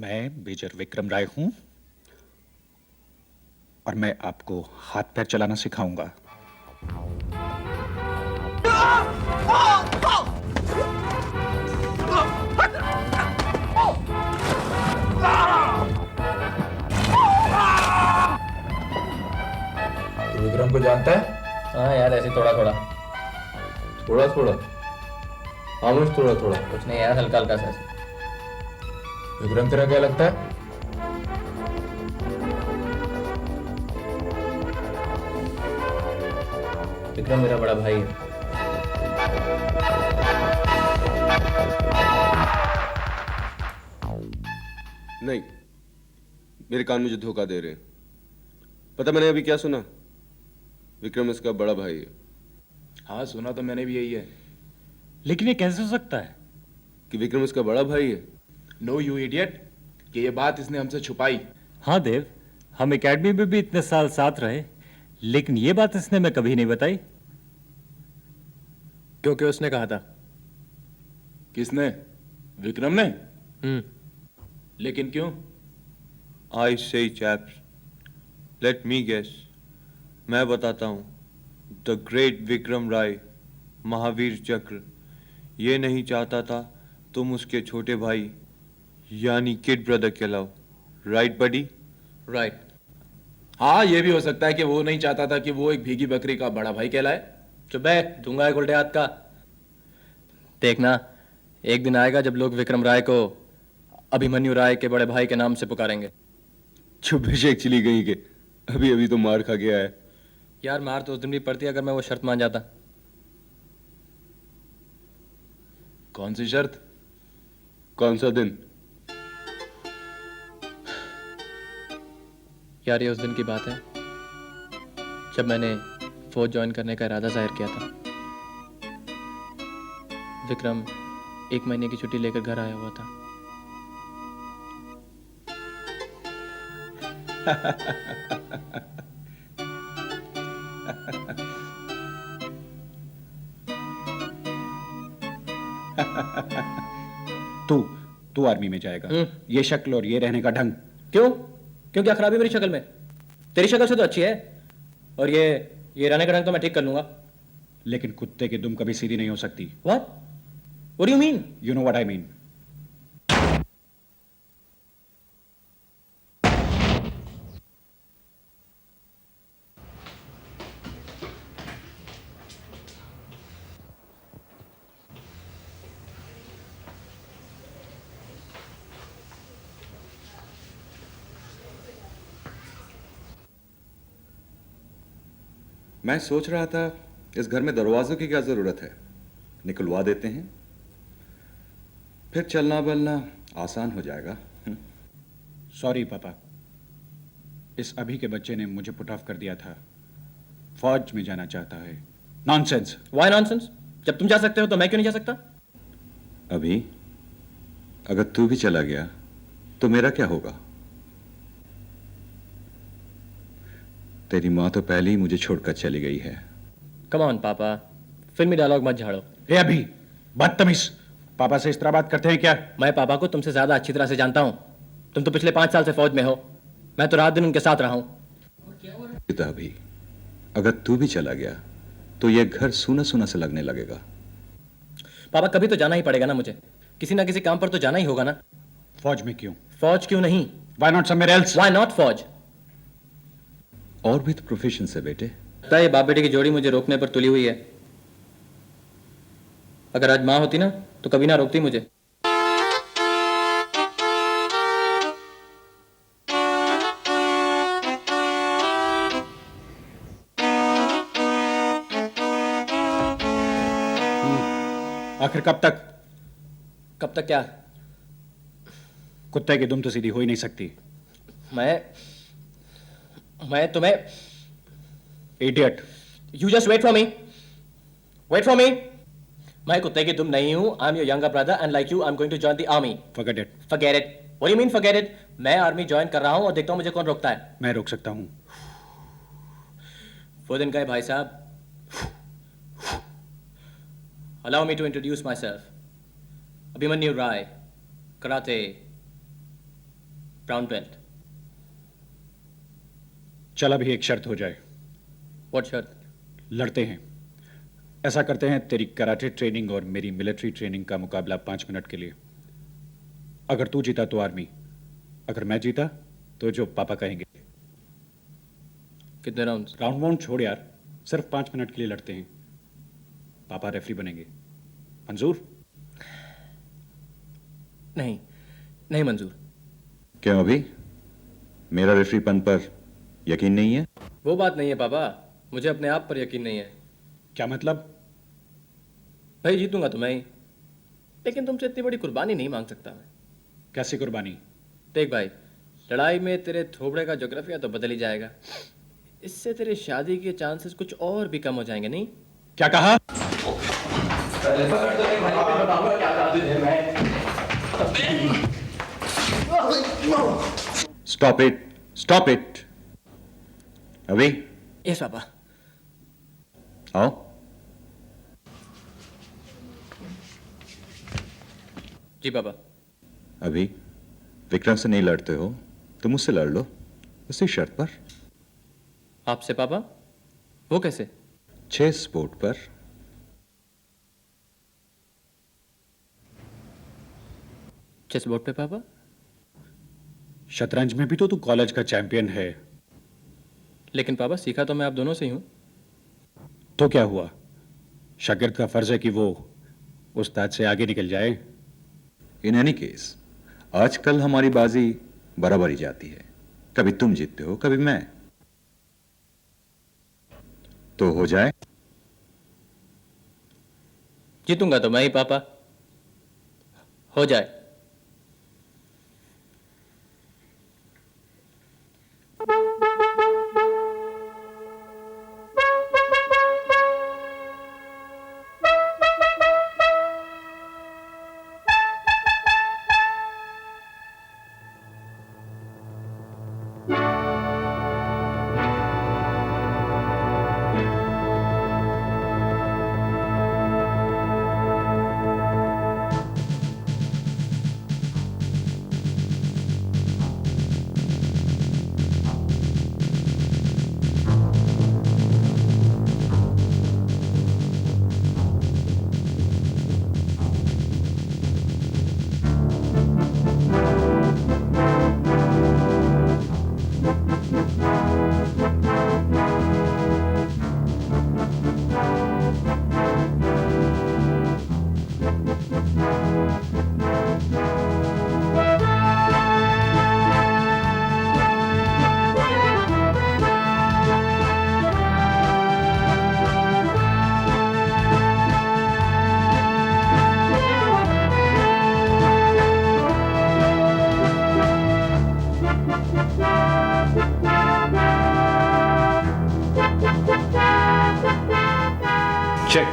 मैं मेजर विक्रम राय हूं और मैं आपको हाथ पैर चलाना सिखाऊंगा। तू विक्रम को जानता है? हाँ यार, ऐसे थोड़ा थोड़ा। थोड़ा थोड़ा? आमुष थोड़ा थोड़ा? कुछ नहीं यार, हल्का हल्का सा ऐसे। विक्रम तेरा क्या लगता है? विक्रम मेरा बड़ा भाई है। नहीं, मेरे कान मुझे धोखा दे रहे हैं। पता मैंने अभी क्या सुना? विक्रम इसका बड़ा भाई है। हाँ, सुना तो मैंने भी यही है। लेकिन ये कैसे हो सकता है? कि विक्रम इसका बड़ा भाई है? नो यू इडियट, कि ये बात इसने हमसे छुपाई। हाँ देव, हम एकेडमी में भी इतने साल साथ रहे, लेकिन ये बात इसने मैं कभी नहीं बताई। क्योंकि उसने कहा था। किसने? विक्रम ने? लेकिन क्यों? I say chaps, let me guess. मैं बताता हूँ। द ग्रेट विक्रम राय, महावीर चक्र, ये नहीं चाहता था तुम उसके छोटे भाई यानी किड ब्रदर कहलाओ। राइट बडी? राइट। हाँ, ये भी हो सकता है कि वो नहीं चाहता था कि वो एक भीगी बकरी का बड़ा भाई कहलाए। चुप है, दूंगा एक उल्टे हाथ का। देखना, एक दिन आएगा जब लोग विक्रम राय को अभिमन्यु राय के बड़े भाई के नाम से पुकारेंगे। चुप बेशक चली गई के अभी अभी तो मार खा गया है। यार मार तो उस दिन भी पड़ती अगर मैं वो शर्त मान जाता। कौन सी शर्त? कौन सा दिन? यार ये उस दिन की बात है जब मैंने फौज ज्वाइन करने का इरादा जाहिर किया था। विक्रम 1 महीने की छुट्टी लेकर घर आया हुआ था। तू तू आर्मी में जाएगा। ये शक्ल और ये रहने का ढंग। क्यों? क्यों, क्या खराबी मेरी शक्ल में? तेरी शक्ल से तो अच्छी है। और ये रहने का ढंग तो मैं ठीक कर लूंगा। लेकिन कुत्ते की दुम कभी सीधी नहीं हो सकती। What do you mean? You know what I mean. मैं सोच रहा था इस घर में दरवाजों की क्या जरूरत है, निकलवा देते हैं, फिर चलना बलना आसान हो जाएगा। सॉरी पापा, इस अभी के बच्चे ने मुझे पुट ऑफ कर दिया था। फौज में जाना चाहता है। नॉनसेंस। Why nonsense? जब तुम जा सकते हो तो मैं क्यों नहीं जा सकता? अभी अगर तू भी चला गया तो मेरा क्या होगा? तेरी माँ तो पहले ही मुझे छोड़कर चली गई है। कम ऑन पापा, फिल्मी डायलॉग मत झाड़ो। ए अभी, बदतमीज, पापा से इस तरह बात करते हैं क्या? मैं पापा को तुमसे ज्यादा अच्छी तरह से जानता हूं। तुम तो पिछले 5 साल से फौज में हो, मैं तो रात दिन उनके साथ रहा हूं। अभी अगर तू भी चला गया तो यह घर सूना सूना से लगने लगेगा। पापा कभी तो जाना ही पड़ेगा ना मुझे, किसी ना किसी काम पर तो जाना ही होगा ना। फौज में क्यों? फौज क्यों नहीं? Why not somewhere else? Why not फौज? और भी तो प्रोफेशन है बेटे। लगता है ये बाप बेटे की जोड़ी मुझे रोकने पर तुली हुई है। अगर आज माँ होती ना तो कभी ना रोकती मुझे। आखिर कब तक? कब तक क्या? कुत्ते की दुम तो सीधी हो ही नहीं सकती। मैं तुम्हें idiot. You just wait for me, wait for me. मैं कुत्ते की दुम नहीं हूं। I am your younger brother and like you I am going to join the army. Forget it. Forget it. What do you mean forget it? मैं army join कर रहा हूं और देखता हूं मुझे कौन रोकता है। मैं रोक सकता हूं। वो दिन गए भाई साहब। Allow me to introduce myself. Abhimanyu Rai, karate, round 12। चल अभी एक शर्त हो जाए। व्हाट शर्त? लड़ते हैं। ऐसा करते हैं, तेरी कराटे ट्रेनिंग और मेरी मिलिट्री ट्रेनिंग का मुकाबला 5 मिनट के लिए। अगर तू जीता तो आर्मी, अगर मैं जीता तो जो पापा कहेंगे। कितने राउंड्स? राउंड वाउंड छोड़ यार, सिर्फ 5 मिनट के लिए लड़ते हैं। पापा रेफरी बनेंगे। मंजूर? नहीं, नहीं मंजूर। क्यों अभी? मेरा रेफरीपन पर यकीन नहीं है? वो बात नहीं है पापा, मुझे अपने आप पर यकीन नहीं है। क्या मतलब? भाई जीतूंगा तो मैं ही, लेकिन तुमसे इतनी बड़ी कुर्बानी नहीं मांग सकता मैं। कैसी कुर्बानी? देख भाई, लड़ाई में तेरे थोबड़े का ज्योग्राफिया तो बदल ही जाएगा। इससे तेरी शादी के चांसेस कुछ और भी कम हो जाएंगे। नहीं? क्या कहा? Stop it, stop it. अभी यस पापा। आओ। जी पापा। अभी विक्रम से नहीं लड़ते हो तो मुझसे लड़ लो, उसी शर्त पर। आपसे पापा? वो कैसे? चेस बोर्ड पर। चेस बोर्ड पे पापा? शतरंज में भी तो तू कॉलेज का चैंपियन है। लेकिन पापा सीखा तो मैं आप दोनों से ही हूं। तो क्या हुआ? शागिर्द का फर्ज है कि वो उस्ताद से आगे निकल जाए। इन एनी केस आजकल हमारी बाजी बराबरी जाती है, कभी तुम जीतते हो कभी मैं। तो हो जाए। जीतूंगा तो मैं ही पापा। हो जाए। Check.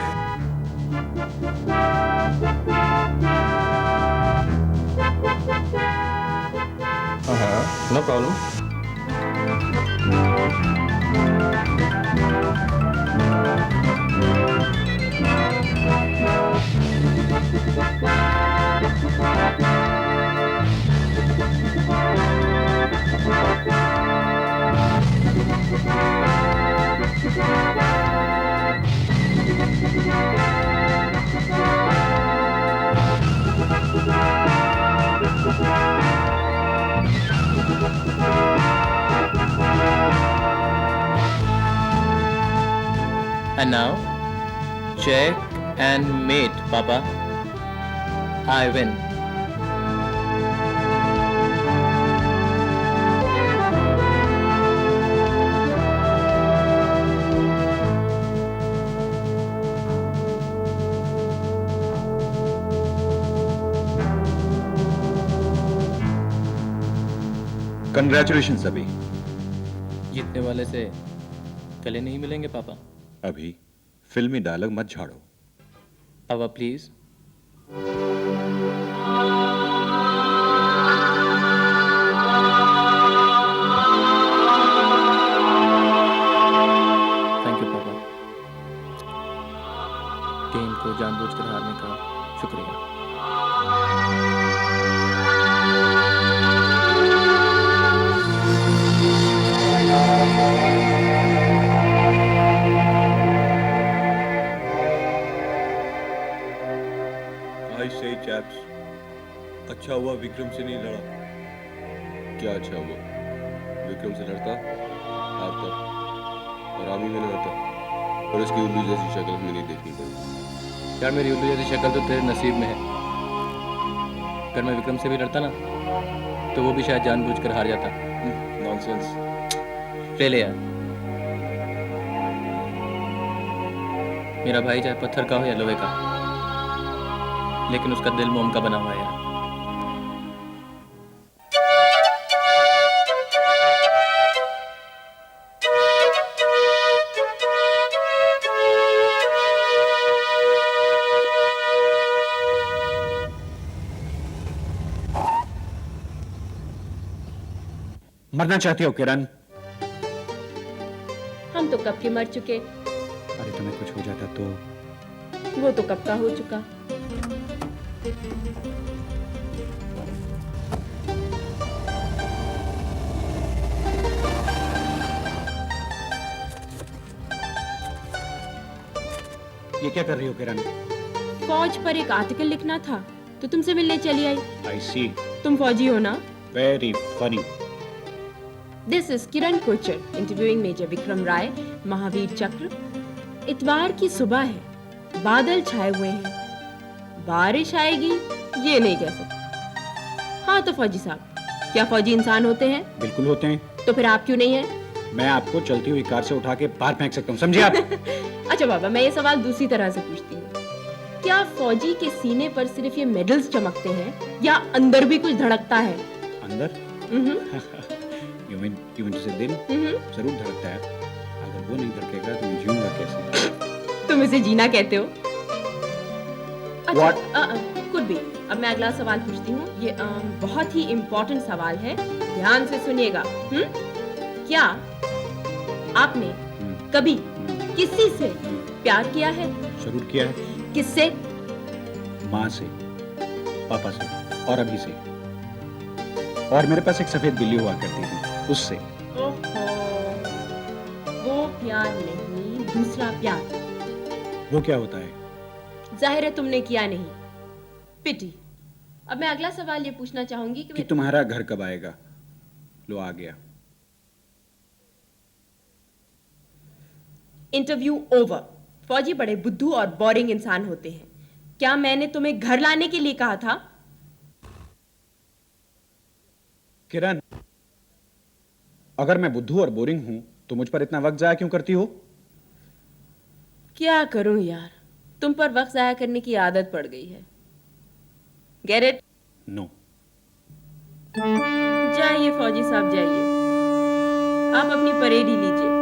No problem. And now, check and mate, Papa. I win. Congratulation अभी। जीतने वाले से गले नहीं मिलेंगे पापा। अभी फिल्मी डायलॉग मत झाड़ो। पापा प्लीज। थैंक यू पापा, गेम को जानबूझकर हारने का शुक्रिया। अच्छा हुआ विक्रम से नहीं लड़ा। क्या अच्छा हुआ? विक्रम से लड़ता, हारता, और आर्मी में न होता, और उसकी उल्लू जैसी शक्ल हमें नहीं देखनी पड़ी। यार मेरी उल्लू जैसी शक्ल तो तेरे नसीब में है। अगर मैं विक्रम से भी लड़ता ना तो वो भी शायद जानबूझकर हार जाता। नॉनसेंस। ले ले यार, मेरा भाई चाहे पत्थर का हो या लोहे का, लेकिन उसका दिल मोम का बना हुआ है यार। मरना चाहती हो किरण? हम तो कब के मर चुके। अरे तुम्हें कुछ हो जाता तो? वो तो कब का हो चुका। ये क्या कर रही हो किरण? फौज पर एक आर्टिकल लिखना था तो तुमसे मिलने चली आई। आई सी। तुम फौजी हो ना? Very funny. This is Kiran Kochhar interviewing major Vikram Rai, Mahavir Chakra. इतवार की सुबह है, बादल छाए हुए हैं, बारिश आएगी ये नहीं कह सकते। हाँ तो फौजी साहब, क्या फौजी इंसान होते हैं? बिल्कुल होते हैं। तो फिर आप क्यों नहीं हैं? मैं आपको चलती हुई कार से उठा के बाहर फेंक सकता हूँ, समझे आप? अच्छा बाबा, मैं ये सवाल दूसरी तरह से पूछती हूँ। क्या फौजी के सीने पर सिर्फ ये मेडल्स चमकते हैं या अंदर भी कुछ धड़कता है? अंदर? हम्म, यू मीन टू से दिल जरूर धड़कता है। अगर वो नहीं धड़केगा तो मैं जीऊंगा कैसे? तुम इसे जीना कहते हो? What? कुछ भी। अब मैं अगला सवाल पूछती हूँ। ये बहुत ही इम्पोर्टेंट सवाल है, ध्यान से सुनिएगा। क्या आपने कभी किसी से प्यार किया है? जरूर किया है। किससे? माँ से, पापा से और अभी से। और मेरे पास एक सफेद बिल्ली हुआ करती थी, उससे। ओहो, वो प्यार नहीं, दूसरा प्यार। वो क्या होता है? जाहिर है तुमने किया नहीं। पिटी। अब मैं अगला सवाल ये पूछना चाहूंगी कि कि तुम्हारा घर कब आएगा? लो आ गया। Interview over. फौजी बड़े बुद्धू और बोरिंग इंसान होते हैं। क्या मैंने तुम्हें घर लाने के लिए कहा था? किरण, अगर मैं बुद्धू और बोरिंग हूं तो मुझ पर इतना वक्त जाया क्यों करती हो? क्या करूं यार, तुम पर वक्त जाया करने की आदत पड़ गई है। Get it? नो। जाइए फौजी साहब, जाइए। आप अपनी परेड ही लीजिए।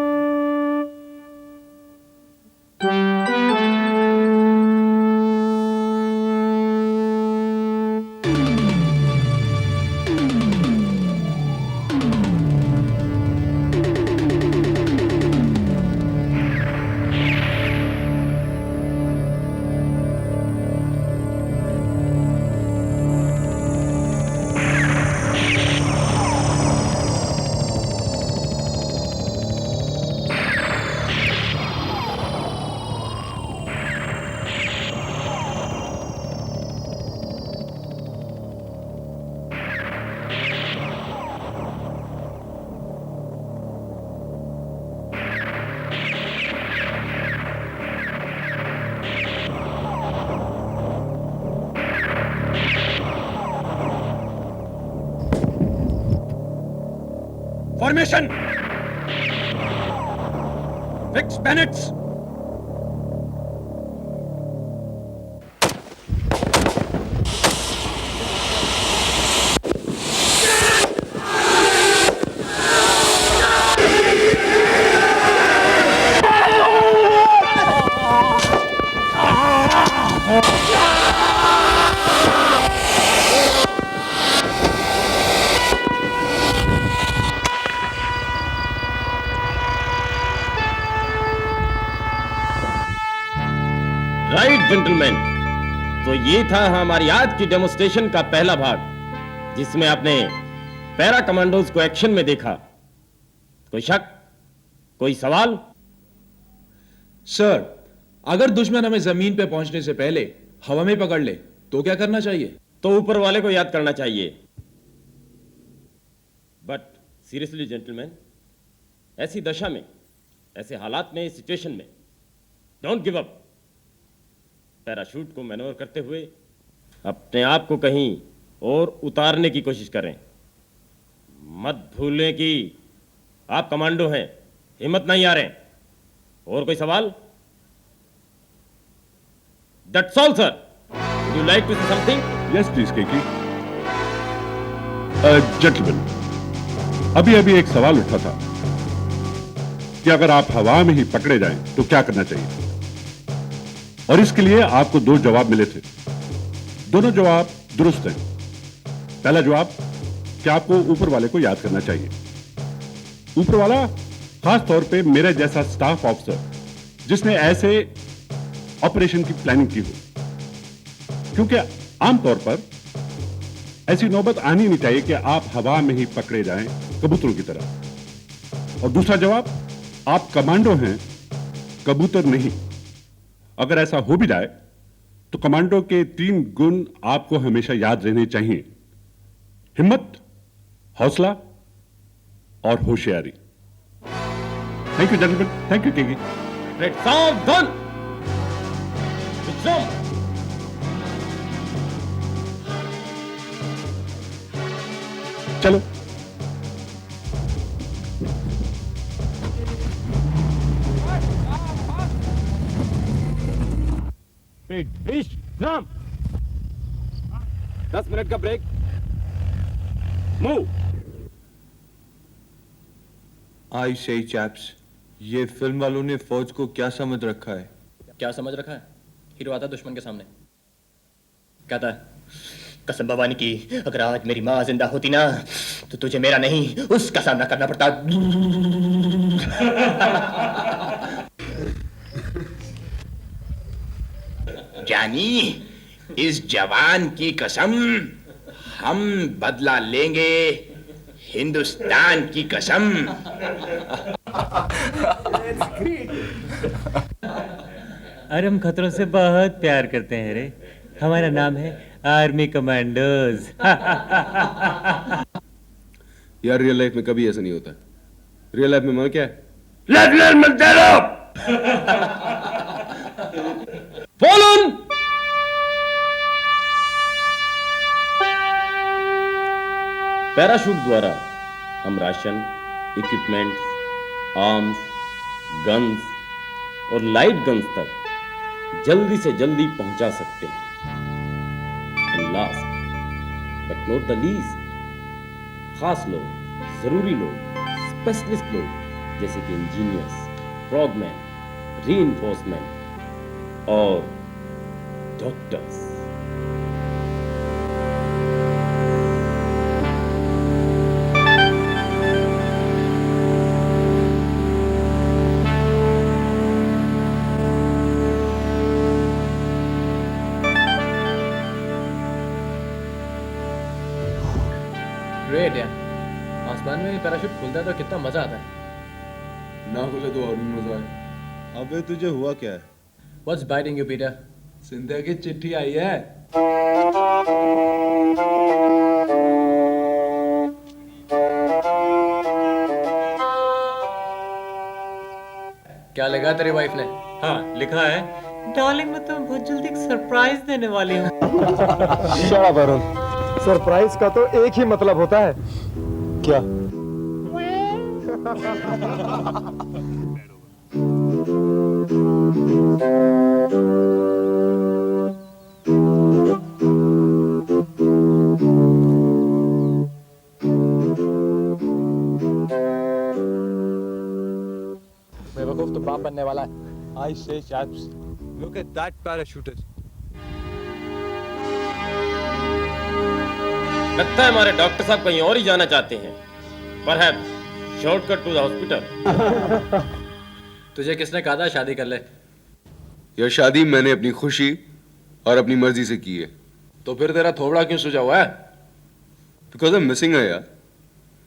Formation, fix bayonets. Right gentleman, तो ये था हमारी आज की डेमोस्ट्रेशन का पहला भाग, जिसमें आपने पैरा कमांडोज को एक्शन में देखा। कोई शक, कोई सवाल? सर, अगर दुश्मन हमें जमीन पे पहुंचने से पहले हवा में पकड़ ले तो क्या करना चाहिए? तो ऊपर वाले को याद करना चाहिए। बट सीरियसली जेंटलमैन, ऐसी दशा में, ऐसे हालात में, इस सिचुएशन में डोंट गिव अप। पैराशूट को मैनोवर करते हुए अपने आप को कहीं और उतारने की कोशिश करें। मत भूलें कि आप कमांडो हैं, हिम्मत नहीं आ रहे। और कोई सवाल? That's all sir. Would you like to say something? Yes please Keki. Gentleman, अभी अभी एक सवाल उठा था कि अगर आप हवा में ही पकड़े जाएं तो क्या करना चाहिए, और इसके लिए आपको 2 जवाब मिले थे। दोनों जवाब दुरुस्त हैं। पहला जवाब कि आपको ऊपर वाले को याद करना चाहिए। ऊपर वाला खास तौर पे मेरे जैसा स्टाफ ऑफिसर जिसने ऐसे ऑपरेशन की प्लानिंग की हो, क्योंकि आमतौर पर ऐसी नौबत आनी नहीं चाहिए कि आप हवा में ही पकड़े जाएं कबूतरों की तरह। और दूसरा जवाब, आप कमांडो हैं, कबूतर नहीं। अगर ऐसा हो भी जाए तो कमांडो के 3 गुण आपको हमेशा याद रहने चाहिए: हिम्मत, हौसला और होशियारी। Thank you gentleman, thank you Keki. Let's all done. Vikram, चलो। विश्राम। 10 मिनट का ब्रेक। मूव। आई से चैप्स, ये फिल्म वालों ने फौज को क्या समझ रखा है? क्या समझ रखा है? हीरो आता है दुश्मन के सामने, कहता है, कसम भवानी की, अगर आज मेरी माँ जिंदा होती ना तो तुझे मेरा नहीं उसका सामना करना पड़ता। जानी, इस जवान की कसम, हम बदला लेंगे, हिंदुस्तान की कसम। अरे हम खतरों से बहुत प्यार करते हैं रे। हमारा नाम है आर्मी कमांडोज। यार रियल लाइफ में कभी ऐसा नहीं होता। रियल लाइफ में मन क्या है? फॉलन। पैराशूट द्वारा हम राशन, इक्विपमेंट्स, आर्म्स, गन्स और लाइट गन्स तक जल्दी से जल्दी पहुंचा सकते हैं। And last but not the least, खास लोग, जरूरी लोग, स्पेशलिस्ट लोग जैसे कि इंजीनियर्स, फ्रॉगमैन, रीइंफोर्समेंट और डॉक्टर्स। ग्रेट यार, आसमान में पैराशूट खुलता है तो कितना मजा आता है। ना खुले तो और भी मजा है। अबे तुझे हुआ क्या है? What's biting you, Peter? Scindia की चिट्ठी आई है। क्या लगा तेरी वाइफ ने? हाँ, लिखा है, डार्लिंग मैं तुम्हें बहुत जल्दी एक सरप्राइज देने वाली हूँ। सरप्राइज का तो एक ही मतलब होता है, क्या? बेवकूफ तो बाप बनने वाला है। I say chaps, look at that parachutist. लगता है हमारे डॉक्टर साहब कहीं और ही जाना चाहते हैं। Perhaps shortcut to the hospital. तुझे किसने कहा था शादी कर ले? यह शादी मैंने अपनी खुशी और अपनी मर्जी से की है। तो फिर तेरा थोबड़ा क्यों सुझा हुआ है? Because I'm missing her, यार।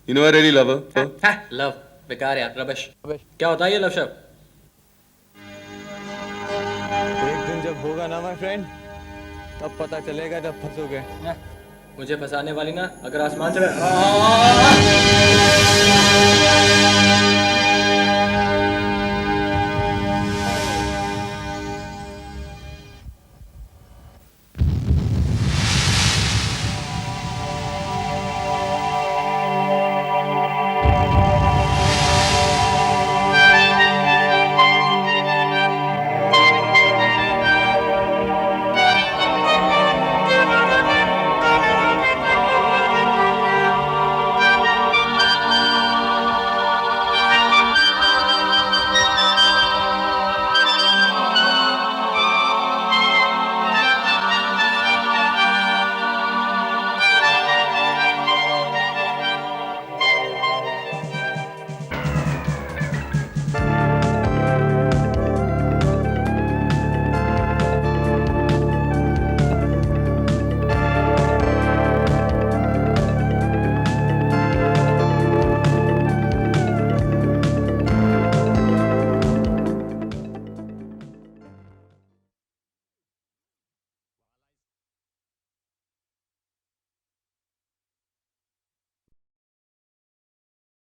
You know I really love her. Love बेकार यार, रबिश। क्या होता है ये लव शब्द? एक दिन जब होगा ना माय फ्रेंड, तब पता चलेगा जब फंसोगे। मुझे फंसाने वाली ना अगर आसमान से